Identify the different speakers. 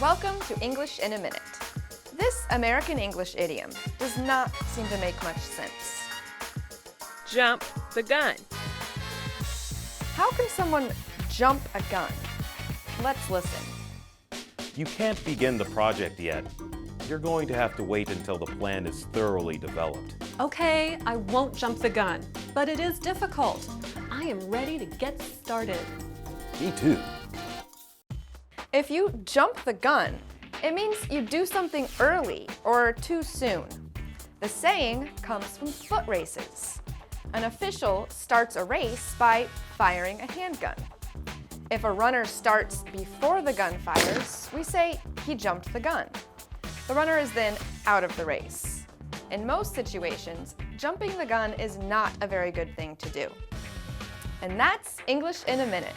Speaker 1: Welcome to English in a Minute. This American English idiom does not seem to make much sense.
Speaker 2: Jump the gun.
Speaker 1: How can someone jump a gun? Let's listen.
Speaker 3: You can't begin the project yet. You're going to have to wait until the plan is thoroughly developed.
Speaker 4: Okay, I won't jump the gun, but it is difficult. I am ready to get started.
Speaker 3: Me too.
Speaker 1: If you jump the gun, it means you do something early or too soon. The saying comes from foot races. An official starts a race by firing a handgun. If a runner starts before the gun fires, we say he jumped the gun. The runner is then out of the race. In most situations, jumping the gun is not a very good thing to do. And that's English in a Minute.